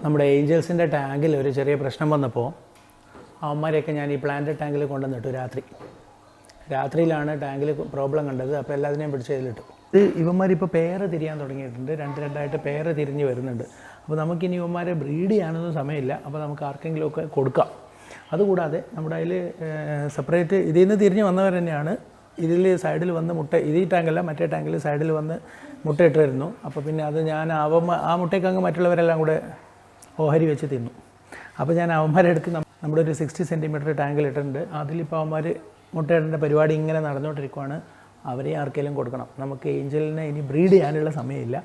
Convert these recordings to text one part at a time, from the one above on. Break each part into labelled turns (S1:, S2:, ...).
S1: നമ്മുടെ ഏഞ്ചൽസിൻ്റെ ടാങ്കിൽ ഒരു ചെറിയ പ്രശ്നം വന്നപ്പോൾ അവന്മാരെയൊക്കെ ഞാൻ ഈ പ്ലാന്റ് ടാങ്കിൽ കൊണ്ടുവന്നിട്ടു. രാത്രിയിലാണ് ടാങ്കിൽ പ്രോബ്ലം കണ്ടത്. അപ്പോൾ എല്ലാത്തിനെയും പിടിച്ച് ഇതിലിട്ടു. ഇത് ഇവന്മാരിപ്പോൾ പേര് തിരിയാൻ തുടങ്ങിയിട്ടുണ്ട്. രണ്ടായിട്ട് പേര് തിരിഞ്ഞ് വരുന്നുണ്ട്. അപ്പോൾ നമുക്കിനി ഇവന്മാരെ ബ്രീഡ് ചെയ്യാനൊന്നും സമയമില്ല. അപ്പോൾ നമുക്ക് ആർക്കെങ്കിലുമൊക്കെ കൊടുക്കാം. അതുകൂടാതെ നമ്മുടെ അതിൽ സെപ്പറേറ്റ് ഇതിൽ നിന്ന് തിരിഞ്ഞ് വന്നവർ തന്നെയാണ് ഇതിൽ സൈഡിൽ വന്ന് മുട്ട, ഈ ടാങ്കല്ല മറ്റേ ടാങ്കിൽ സൈഡിൽ വന്ന് മുട്ടയിട്ട് വരുന്നു. അപ്പോൾ പിന്നെ അത് ഞാൻ ആ മുട്ടയ്ക്കങ്ങ് മറ്റുള്ളവരെല്ലാം കൂടെ ഓഹരി വെച്ച് തിന്നു. അപ്പോൾ ഞാൻ അവന്മാരെ എടുത്ത് നമ്മുടെ ഒരു 60 സെൻറ്റിമീറ്റർ ടാങ്കിലിട്ടുണ്ട്. അതിലിപ്പോൾ അവന്മാർ മുട്ടയിടേണ്ട പരിപാടി ഇങ്ങനെ നടന്നുകൊണ്ടിരിക്കുവാണ്. അവരെ ആർക്കെങ്കിലും കൊടുക്കണം. നമുക്ക് ഏഞ്ചലിനെ ഇനി ബ്രീഡ് ചെയ്യാനുള്ള സമയമില്ല.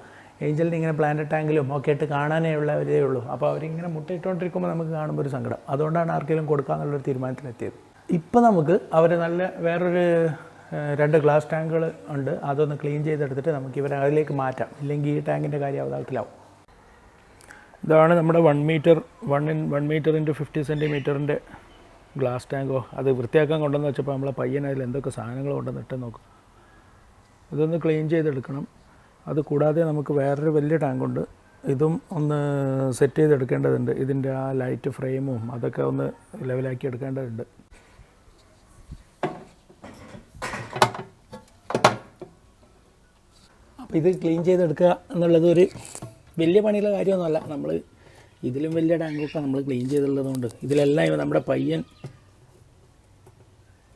S1: ഏഞ്ചലിനെ ഇങ്ങനെ പ്ലാന്റ് ടാങ്കിലും ഒക്കെ ഇട്ട് കാണാനേ ഉള്ളവരേ ഉള്ളൂ. അപ്പോൾ അവരിങ്ങനെ മുട്ടയിട്ടുകൊണ്ടിരിക്കുമ്പോൾ നമുക്ക് കാണുമ്പോൾ ഒരു സങ്കടം. അതുകൊണ്ടാണ് ആർക്കെങ്കിലും കൊടുക്കാമെന്നുള്ളൊരു തീരുമാനത്തിലെത്തിയത്. ഇപ്പോൾ നമുക്ക് അവർ നല്ല വേറൊരു 2 ഗ്ലാസ് ടാങ്കുകൾ ഉണ്ട്. അതൊന്ന് ക്ലീൻ ചെയ്തെടുത്തിട്ട് നമുക്ക് ഇവരെ അതിലേക്ക് മാറ്റാം. ഇല്ലെങ്കിൽ ഈ ടാങ്കിൻ്റെ കാര്യം അവതാളത്തിലാവും. ഇതാണ് നമ്മുടെ 1 മീറ്റർ ഇൻറ്റു 50 സെൻറ്റിമീറ്ററിൻ്റെ ഗ്ലാസ് ടാങ്കോ. അത് വൃത്തിയാക്കാൻ കൊണ്ടുവന്ന് വെച്ചപ്പോൾ നമ്മളെ പയ്യൻ അതിൽ എന്തൊക്കെ സാധനങ്ങൾ കൊണ്ടുവന്നിട്ട് നോക്കും. ഇതൊന്ന് ക്ലീൻ ചെയ്തെടുക്കണം. അത് കൂടാതെ നമുക്ക് വേറൊരു വലിയ ടാങ്കുണ്ട്. ഇതും ഒന്ന് സെറ്റ് ചെയ്തെടുക്കേണ്ടതുണ്ട്. ഇതിൻ്റെ ആ ലൈറ്റ് ഫ്രെയിമും അതൊക്കെ ഒന്ന് ലെവലാക്കി എടുക്കേണ്ടതുണ്ട്. അപ്പോൾ ഇത് ക്ലീൻ ചെയ്തെടുക്കുക എന്നുള്ളത് ഒരു വലിയ പണിയുള്ള കാര്യമൊന്നുമല്ല. നമ്മൾ ഇതിലും വലിയ ടാങ്കൊക്കെ നമ്മൾ ക്ലീൻ ചെയ്തുള്ളതുകൊണ്ട് ഇതിലെല്ലാം നമ്മുടെ പയ്യൻ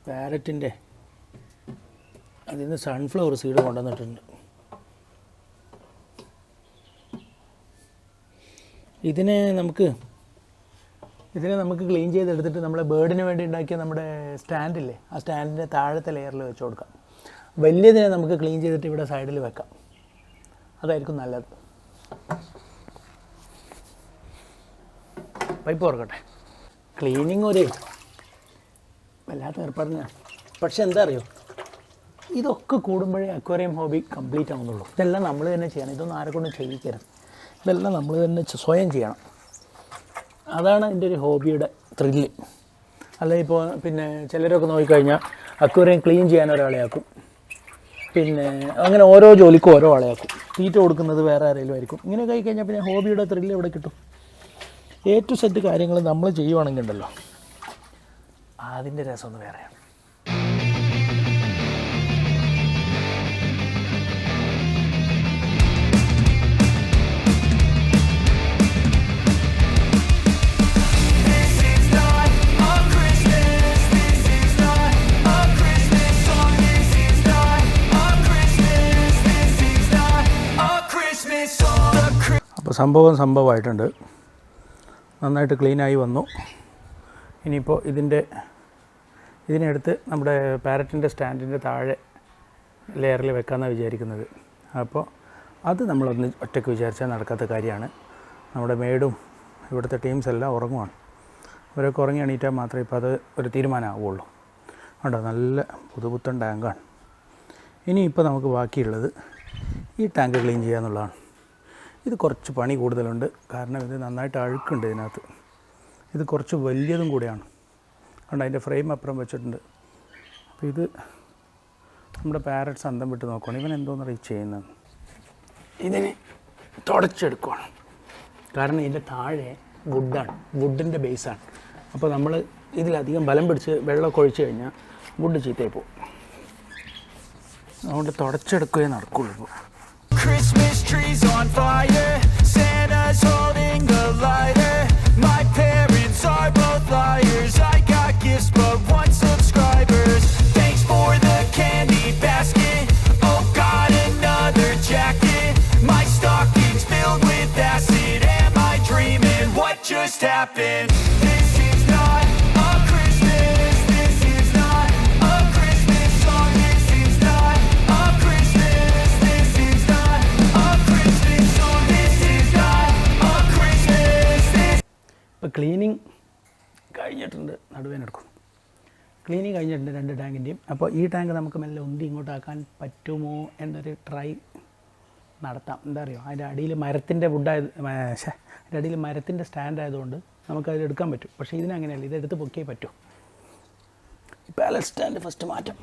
S1: പാരറ്റിൻ്റെ അതിൽ നിന്ന് സൺഫ്ലവർ സീഡ് കൊണ്ടുവന്നിട്ടുണ്ട്. ഇതിനെ നമുക്ക് ക്ലീൻ ചെയ്തെടുത്തിട്ട് നമ്മളെ ബേർഡിന് വേണ്ടി ഉണ്ടാക്കിയ നമ്മുടെ സ്റ്റാൻഡില്ലേ, ആ സ്റ്റാൻഡിൻ്റെ താഴത്തെ ലെയറിൽ വെച്ച് കൊടുക്കാം. വലിയതിനെ നമുക്ക് ക്ലീൻ ചെയ്തിട്ട് ഇവിടെ സൈഡിൽ വെക്കാം. അതായിരിക്കും നല്ലത്. പൈപ്പ് തുറക്കട്ടെ. ക്ലീനിങ് ഒരു വല്ലാത്ത ഏർപ്പാടിനാണ്. പക്ഷെ എന്താ അറിയോ, ഇതൊക്കെ കൂടുമ്പോഴേ അക്വേറിയം ഹോബി കംപ്ലീറ്റ് ആവുന്നുള്ളൂ. ഇതെല്ലാം നമ്മൾ തന്നെ ചെയ്യണം. ഇതൊന്നും ആരെക്കൊണ്ടും ചെയ്യിക്കരുത്. ഇതെല്ലാം നമ്മൾ തന്നെ സ്വയം ചെയ്യണം. അതാണ് എൻ്റെ ഒരു ഹോബിയുടെ ത്രില്ല്. അല്ല ഇപ്പോൾ പിന്നെ ചിലരൊക്കെ നോക്കിക്കഴിഞ്ഞാൽ അക്വേറിയം ക്ലീൻ ചെയ്യാൻ ഒരാളെ ആക്കും. പിന്നെ അങ്ങനെ ഓരോ ജോലിക്കും ഓരോ ആളെ ആക്കും. തീറ്റ കൊടുക്കുന്നത് വേറെ ആരെങ്കിലും ആയിരിക്കും. ഇങ്ങനെ കഴിഞ്ഞാൽ പിന്നെ ഹോബിയുടെ ത്രില്ല് എവിടെ കിട്ടും? A to Z കാര്യങ്ങൾ നമ്മൾ ചെയ്യുവാണെങ്കിൽ ഉണ്ടല്ലോ, അതിൻ്റെ രസം ഒന്ന് വേറെയാണ്. അപ്പോൾ സംഭവമായിട്ടുണ്ട്. നന്നായിട്ട് ക്ലീനായി വന്നു. ഇനിയിപ്പോൾ ഇതിനെടുത്ത് നമ്മുടെ പാരറ്റിൻ്റെ സ്റ്റാൻഡിൻ്റെ താഴെ ലെയറിൽ വെക്കാമെന്നാണ് വിചാരിക്കുന്നത്. അപ്പോൾ അത് നമ്മളൊന്ന് ഒറ്റയ്ക്ക് വിചാരിച്ചാൽ നടക്കാത്ത കാര്യമാണ്. നമ്മുടെ മേഡും ഇവിടുത്തെ ടീംസ് എല്ലാം ഉറങ്ങുവാണ്. അവരൊക്കെ ഉറങ്ങി എണീറ്റാൽ മാത്രമേ ഇപ്പോൾ അത് ഒരു തീരുമാനമാവുള്ളൂ. കണ്ടോ, നല്ല പുതുപുത്തൻ ടാങ്കാണ്. ഇനിയിപ്പോൾ നമുക്ക് ബാക്കിയുള്ളത് ഈ ടാങ്ക് ക്ലീൻ ചെയ്യുക എന്നുള്ളതാണ്. ഇത് കുറച്ച് പണി കൂടുതലുണ്ട്. കാരണം ഇത് നന്നായിട്ട് അഴുക്കുണ്ട് ഇതിനകത്ത്. ഇത് കുറച്ച് വലിയതും കൂടിയാണ്. അതുകൊണ്ട് അതിൻ്റെ ഫ്രെയിം അപ്പുറം വെച്ചിട്ടുണ്ട്. അപ്പോൾ ഇത് നമ്മുടെ പാരറ്റ്സ് അന്തം വിട്ട് നോക്കുകയാണ്. ഇവൻ എന്തോന്ന് ചെയ്യുന്നത്. ഇതിനെ തുടച്ചെടുക്കുകയാണ്. കാരണം ഇതിൻ്റെ താഴെ വുഡിൻ്റെ ബേസാണ്. അപ്പോൾ നമ്മൾ ഇതിലധികം ബലം പിടിച്ച് വെള്ളമൊക്കെ ഒഴിച്ച് കഴിഞ്ഞാൽ വുഡ് ചീത്തയായി പോകും. അതുകൊണ്ട് തുടച്ചെടുക്കുകയേ നടക്കുള്ളൂ. ഇപ്പോൾ
S2: Christmas trees on fire, Santa's holding a lighter. My parents are both liars. I got gifts but 1 subscribers. Thanks for the candy basket. Oh God, another jacket. My stocking's filled with acid. Am I dreaming? What just happened? This is not a Christmas. This is not a Christmas song. This is not a Christmas. This is not a Christmas song. This is not a Christmas.
S1: ഇപ്പോൾ cleaning കഴിഞ്ഞിട്ടുണ്ട്. നടുവേനെടുക്കും. Cleaning കഴിഞ്ഞിട്ടുണ്ട് 2 ടാങ്കിൻ്റെയും. അപ്പോൾ ഈ tank നമുക്ക് മെല്ലെ ഉന്തി ഇങ്ങോട്ടാക്കാൻ പറ്റുമോ എന്നൊരു ട്രൈ നടത്താം. എന്താ അറിയോ, അതിൻ്റെ അടിയിൽ മരത്തിൻ്റെ സ്റ്റാൻഡ് ആയതുകൊണ്ട് നമുക്കതിൽ എടുക്കാൻ പറ്റും. പക്ഷേ ഇതിനങ്ങനെയല്ല, ഇതെടുത്ത് പൊക്കിയേ പറ്റൂ. ഈ പാലറ്റ് സ്റ്റാൻഡ് ഫസ്റ്റ് മാറ്റാം.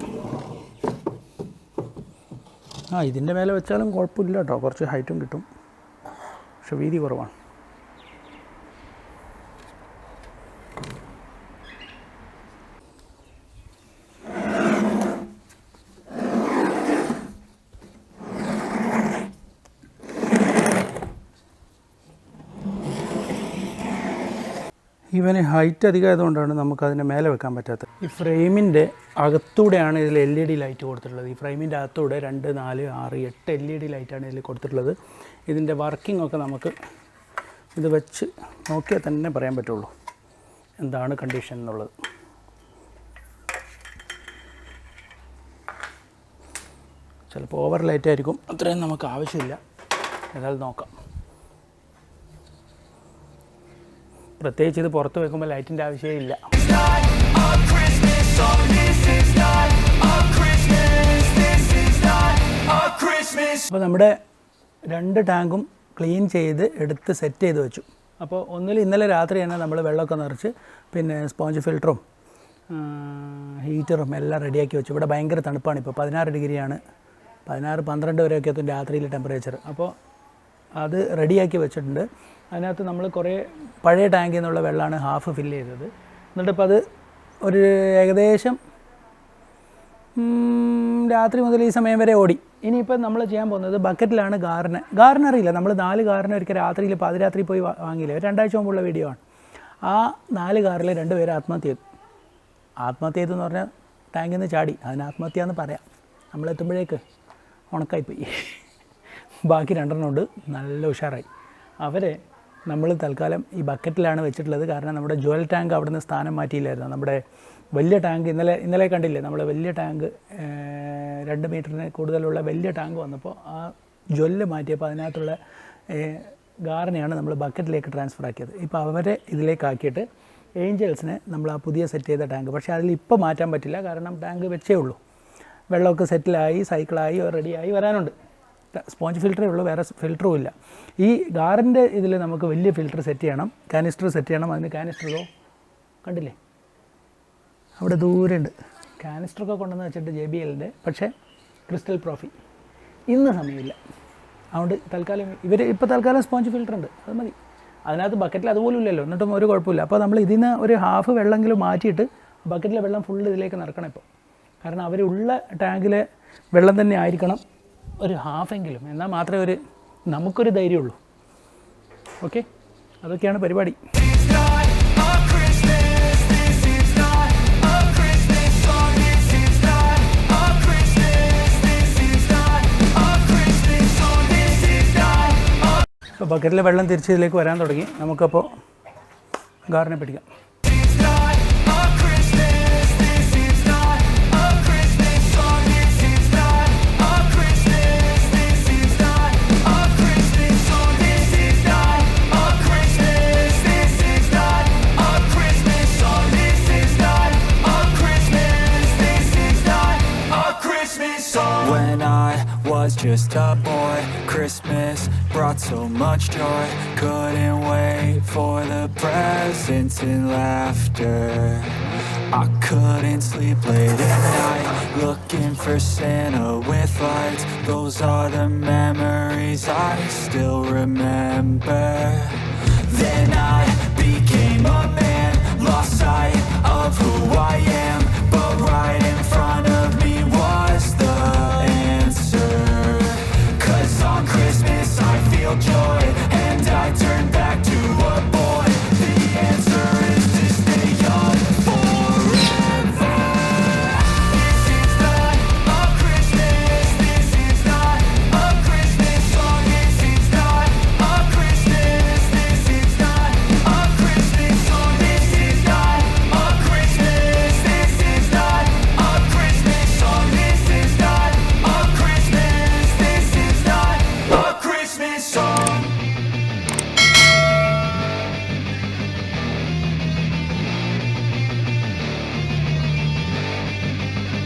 S1: ഇതിൻ്റെ മേലെ വെച്ചാലും കുഴപ്പമില്ല കേട്ടോ, കുറച്ച് ഹൈറ്റും കിട്ടും. പക്ഷെ വീതി കുറവാണ്. ഇവന് ഹൈറ്റ് അധികമായതുകൊണ്ടാണ് നമുക്കതിൻ്റെ മേലെ വെക്കാൻ പറ്റാത്തത്. ഈ ഫ്രെയിമിൻ്റെ അകത്തൂടെയാണ് ഇതിൽ LED ലൈറ്റ് കൊടുത്തിട്ടുള്ളത്. ഈ ഫ്രെയിമിൻ്റെ അകത്തൂടെ 2, 4, 6, 8 LED ലൈറ്റാണ് ഇതിൽ കൊടുത്തിട്ടുള്ളത്. ഇതിൻ്റെ വർക്കിംഗ് ഒക്കെ നമുക്ക് ഇത് വെച്ച് നോക്കിയാൽ തന്നെ പറയാൻ പറ്റുള്ളൂ എന്താണ് കണ്ടീഷൻ എന്നുള്ളത്. ചിലപ്പോൾ ഓവർ ലൈറ്റ് ആയിരിക്കും, അത്രയും നമുക്ക് ആവശ്യമില്ല. ഏതായാലും നോക്കാം. പ്രത്യേകിച്ച് ഇത് പുറത്ത് വെക്കുമ്പോൾ ലൈറ്റിൻ്റെ ആവശ്യമേ ഇല്ല. അപ്പോൾ നമ്മുടെ 2 ടാങ്കും ക്ലീൻ ചെയ്ത് എടുത്ത് സെറ്റ് ചെയ്ത് വെച്ചു. അപ്പോൾ ഇന്നലെ രാത്രി തന്നെ നമ്മൾ വെള്ളമൊക്കെ നിറച്ച് പിന്നെ സ്പോഞ്ച് ഫിൽറ്ററും ഹീറ്ററും എല്ലാം റെഡിയാക്കി വെച്ചു. ഇവിടെ ഭയങ്കര തണുപ്പാണ്. ഇപ്പോൾ 16 ഡിഗ്രിയാണ്, 16-12 വരെയൊക്കെ എത്തും രാത്രിയിലെ ടെമ്പറേച്ചർ. അപ്പോൾ അത് റെഡിയാക്കി വെച്ചിട്ടുണ്ട്. അതിനകത്ത് നമ്മൾ കുറേ പഴയ ടാങ്കിൽ നിന്നുള്ള വെള്ളമാണ് ഹാഫ് ഫില്ല് ചെയ്തത്. എന്നിട്ടിപ്പോൾ അത് ഒരു ഏകദേശം രാത്രി മുതൽ ഈ സമയം വരെ ഓടി. ഇനിയിപ്പോൾ നമ്മൾ ചെയ്യാൻ പോകുന്നത് ബക്കറ്റിലാണ് ഗാർണറിയില്ല. നമ്മൾ 4 ഗാർണർ ഒരിക്കൽ രാത്രിയിൽ പാതിരാത്രി പോയി വാങ്ങിയില്ലേ, 2 ആഴ്ച മുമ്പുള്ള വീഡിയോ ആണ്. ആ 4 ഗാറിൽ 2 പേര് ആത്മഹത്യ ചെയ്തു. ആത്മഹത്യ ചെയ്തെന്ന് പറഞ്ഞാൽ ടാങ്കിൽ നിന്ന് ചാടി. അതിന് ആത്മഹത്യ എന്ന് പറയാം. നമ്മളെത്തുമ്പോഴേക്ക് ഉണക്കായിപ്പോയി. ബാക്കി 2 ഉണ്ട് നല്ല ഉഷാറായി. അവരെ നമ്മൾ തൽക്കാലം ഈ ബക്കറ്റിലാണ് വെച്ചിട്ടുള്ളത്. കാരണം നമ്മുടെ ജ്വൽ ടാങ്ക് അവിടെ നിന്ന് സ്ഥാനം മാറ്റിയില്ലായിരുന്നു. നമ്മുടെ വലിയ ടാങ്ക് ഇന്നലെ കണ്ടില്ലേ, നമ്മൾ വലിയ ടാങ്ക് 2 മീറ്ററിന് കൂടുതലുള്ള വലിയ ടാങ്ക് വന്നപ്പോൾ ആ ജ്വല്ല് മാറ്റിയപ്പോൾ അതിനകത്തുള്ള ഗാറിനെയാണ് നമ്മൾ ബക്കറ്റിലേക്ക് ട്രാൻസ്ഫർ ആക്കിയത്. ഇപ്പോൾ അവരെ ഇതിലേക്കാക്കിയിട്ട് ഏഞ്ചൽസിനെ നമ്മൾ ആ പുതിയ സെറ്റ് ചെയ്ത ടാങ്ക്, പക്ഷേ അതിൽ ഇപ്പോൾ മാറ്റാൻ പറ്റില്ല. കാരണം ടാങ്ക് വെച്ചേ ഉള്ളൂ. വെള്ളമൊക്കെ സെറ്റിലായി സൈക്കിളായി റെഡിയായി വരാനുണ്ട്. സ്പോഞ്ച് ഫിൽറ്ററേ ഉള്ളൂ, വേറെ ഫിൽറ്ററും ഇല്ല. ഈ ഗാറിൻ്റെ ഇതിൽ നമുക്ക് വലിയ ഫിൽറ്റർ സെറ്റ് ചെയ്യണം, കാനിസ്റ്റർ സെറ്റ് ചെയ്യണം. അതിന് കാനിസ്റ്ററോ കണ്ടില്ലേ അവിടെ ദൂരെ ഉണ്ട്. കാനിസ്റ്ററൊക്കെ കൊണ്ടുവന്ന് വെച്ചിട്ട് JBLൻ്റെ, പക്ഷേ ക്രിസ്റ്റൽ പ്രോഫി ഇന്ന് സമയമില്ല. അതുകൊണ്ട് തൽക്കാലം ഇപ്പോൾ തൽക്കാലം സ്പോഞ്ച് ഫിൽറ്റർ ഉണ്ട്, അത് മതി. അതിനകത്ത് ബക്കറ്റിൽ അതുപോലും ഇല്ലല്ലോ, എന്നിട്ടും ഒരു കുഴപ്പമില്ല. അപ്പോൾ നമ്മൾ ഇതിന് ഒരു ഹാഫ് വെള്ളമെങ്കിലും മാറ്റിയിട്ട് ബക്കറ്റിലെ വെള്ളം ഫുള്ള് ഇതിലേക്ക് നിറക്കണം ഇപ്പോൾ. കാരണം അവരുള്ള ടാങ്കിലെ വെള്ളം തന്നെ ആയിരിക്കണം ഒരു ഹാഫെങ്കിലും, എന്നാൽ മാത്രമേ നമുക്കൊരു ധൈര്യമുള്ളൂ. ഓക്കെ, അതൊക്കെയാണ് പരിപാടി. അപ്പോൾ ബക്കറ്റിലെ വെള്ളം തിരിച്ച് ഇതിലേക്ക് വരാൻ തുടങ്ങി. നമുക്കപ്പോൾ ഗാർഡനെ പിടിക്കാം.
S2: When I was just a boy, Christmas brought so much joy. Couldn't wait for the presents and laughter. I couldn't sleep late at night, looking for Santa with lights. Those are the memories I still remember.